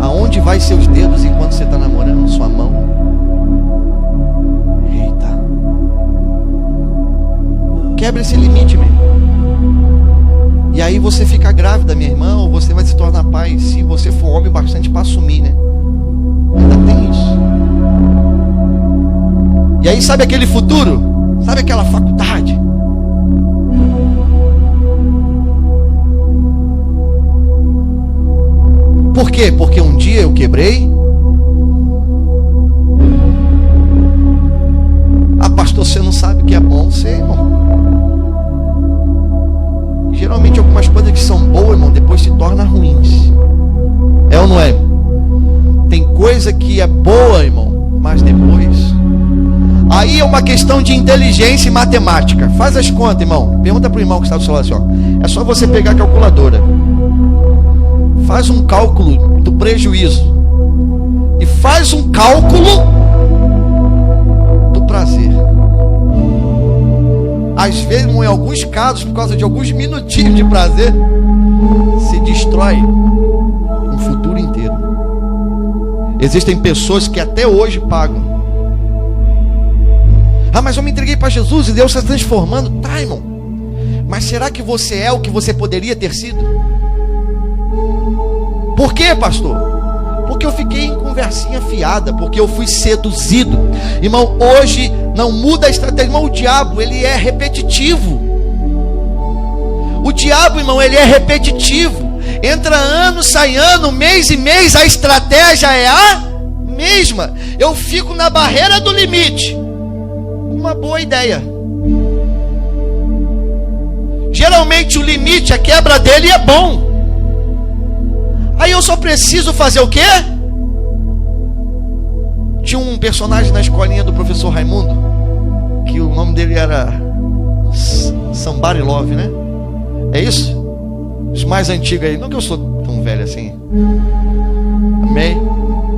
Aonde vai seus dedos enquanto você está namorando? Sua mão? Eita. Quebra esse limite, meu. E aí você fica grávida, minha irmã, ou você vai se tornar pai, se você for homem bastante para assumir, né? Ainda tem isso. E aí sabe aquele futuro? Sabe aquela faculdade? Por quê? Porque um dia eu quebrei. Ah, pastor, você não sabe o que é bom, sei, irmão. Tem coisa que é boa, irmão, mas depois... Aí é uma questão de inteligência e matemática. Faz as contas, irmão. Pergunta para o irmão que está do seu lado assim, ó. É só você pegar a calculadora. Faz um cálculo do prejuízo. E faz um cálculo do prazer. Às vezes, em alguns casos, por causa de alguns minutinhos de prazer, se destrói um futuro inteiro. Existem pessoas que até hoje pagam. Ah, mas eu me entreguei para Jesus e Deus está transformando. Tá, irmão. Mas será que você é o que você poderia ter sido? Por quê, pastor? Porque eu fiquei em conversinha fiada, porque eu fui seduzido. Irmão, hoje não muda a estratégia. Irmão, o diabo, ele é repetitivo. O diabo, irmão, ele é repetitivo. Entra ano, sai ano, mês e mês, a estratégia é a mesma. Eu fico na barreira do limite. Uma boa ideia. Geralmente o limite, a quebra dele é bom. Aí eu só preciso fazer o quê? Tinha um personagem na escolinha do professor Raimundo, que o nome dele era Somebody Love, né? É isso? Os mais antigos aí. Não que eu sou tão velho assim. Amém?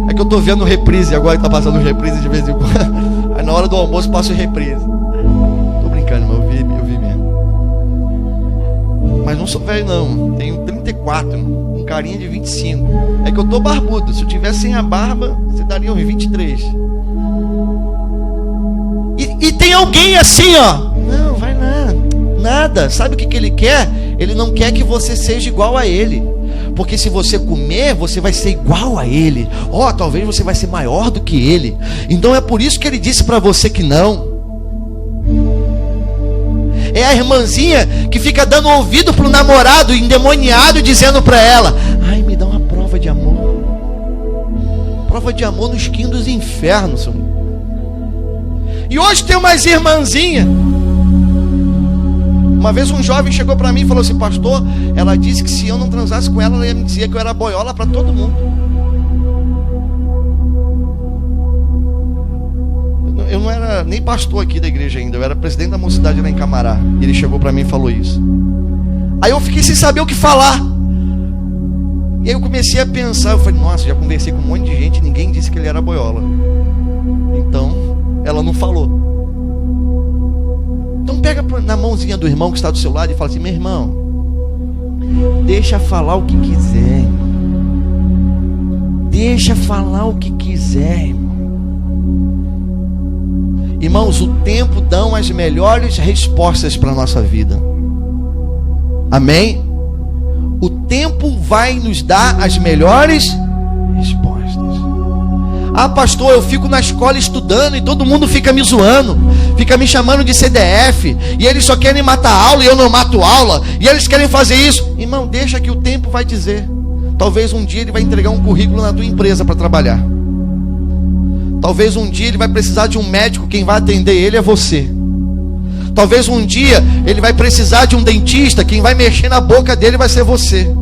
É que eu tô vendo reprise agora, que tá passando reprise de vez em quando. Aí na hora do almoço passo reprise. Tô brincando, mas eu vi mesmo. Mas não sou velho não. Tenho 34, um carinha de 25. É que eu tô barbudo. Se eu tivesse sem a barba, você daria uns 23. E tem alguém assim, ó. Não, vai nada. Sabe o que ele quer? Ele não quer que você seja igual a ele. Porque se você comer, você vai ser igual a ele. Talvez você vai ser maior do que ele. Então é por isso que ele disse para você que não. É a irmãzinha que fica dando ouvido pro namorado endemoniado, dizendo para ela: ai, me dá uma prova de amor. Prova de amor nos quintos dos infernos, Senhor. E hoje tem umas irmãzinhas. Uma vez um jovem chegou para mim e falou assim: pastor, ela disse que se eu não transasse com ela, ela ia me dizer que eu era boiola para todo mundo. Eu não era nem pastor aqui da igreja ainda, eu era presidente da mocidade lá em Camará. E ele chegou para mim e falou isso. Aí eu fiquei sem saber o que falar. E aí eu comecei a pensar, eu falei: nossa, já conversei com um monte de gente e ninguém disse que ele era boiola. Então, ela não falou. Então pega na mãozinha do irmão que está do seu lado e fala assim: meu irmão, deixa falar o que quiser, irmão. Deixa falar o que quiser, irmão. Irmãos, o tempo dá as melhores respostas para a nossa vida. Amém? O tempo vai nos dar as melhores respostas. Ah, pastor, eu fico na escola estudando e todo mundo fica me zoando, fica me chamando de CDF, e eles só querem matar aula e eu não mato aula, e eles querem fazer isso. Irmão, deixa que o tempo vai dizer. Talvez um dia ele vai entregar um currículo na tua empresa para trabalhar. Talvez um dia ele vai precisar de um médico, quem vai atender ele é você. Talvez um dia ele vai precisar de um dentista, quem vai mexer na boca dele vai ser você.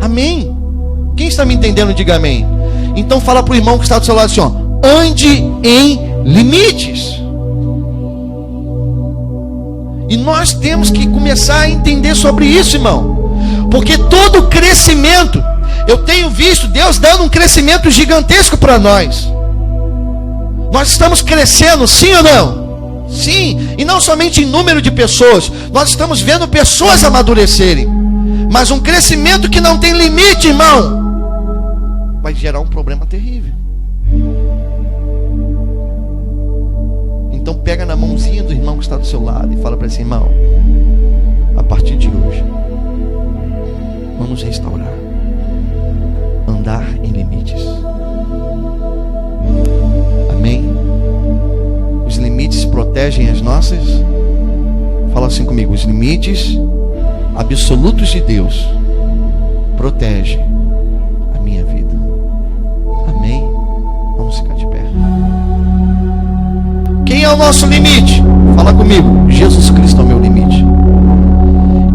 Amém? Quem está me entendendo, diga amém. Então fala para o irmão que está do seu lado assim, ó: ande em limites. E nós temos que começar a entender sobre isso, irmão. Porque todo crescimento, eu tenho visto Deus dando um crescimento gigantesco para nós. Nós estamos crescendo, sim ou não? Sim, e não somente em número de pessoas. Nós estamos vendo pessoas amadurecerem. Mas um crescimento que não tem limite, irmão, vai gerar um problema terrível. Então pega na mãozinha do irmão que está do seu lado e fala para esse irmão: a partir de hoje, vamos restaurar, andar em limites. Amém? Os limites protegem as nossas. Fala assim comigo: os limites absolutos de Deus protegem a minha vida. Amém? Vamos ficar de pé. Quem é o nosso limite? Fala comigo: Jesus Cristo é o meu limite.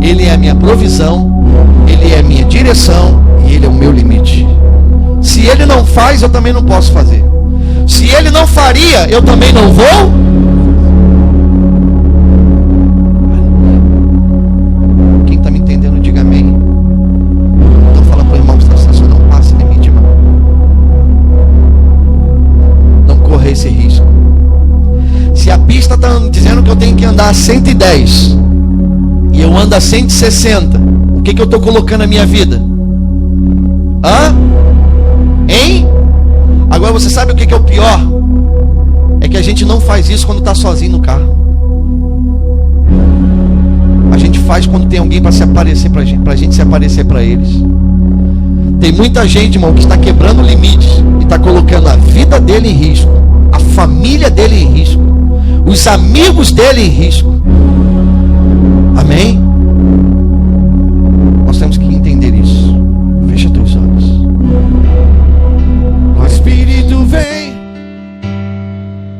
Ele é a minha provisão, Ele é a minha direção e Ele é o meu limite. não faz, eu também não posso fazer. Se ele não faria, eu também não vou. Quem está me entendendo, diga amém. Então fala para o irmão que está estacionando, não passe limite, irmão. Não corra esse risco. Se a pista está dizendo que eu tenho que andar a 110 e eu ando a 160, o que eu estou colocando na minha vida? Hein? Agora você sabe o que é o pior? É que a gente não faz isso quando está sozinho no carro. A gente faz quando tem alguém para se aparecer para gente se aparecer para eles. Tem muita gente, irmão, que está quebrando limites e está colocando a vida dele em risco, a família dele em risco, os amigos dele em risco. Amém? Nós temos que entender isso. Fecha teus olhos. O Espírito vem,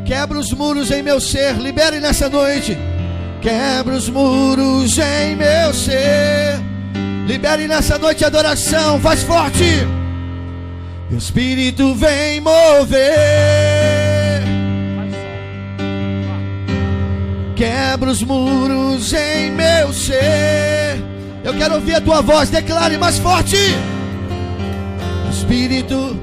quebra os muros em meu ser. Libere nessa noite. Quebra os muros em meu ser. Libere nessa noite a adoração. Faz forte. O Espírito vem mover. Quebra os muros em meu ser. Eu quero ouvir a tua voz. Declare mais forte. O Espírito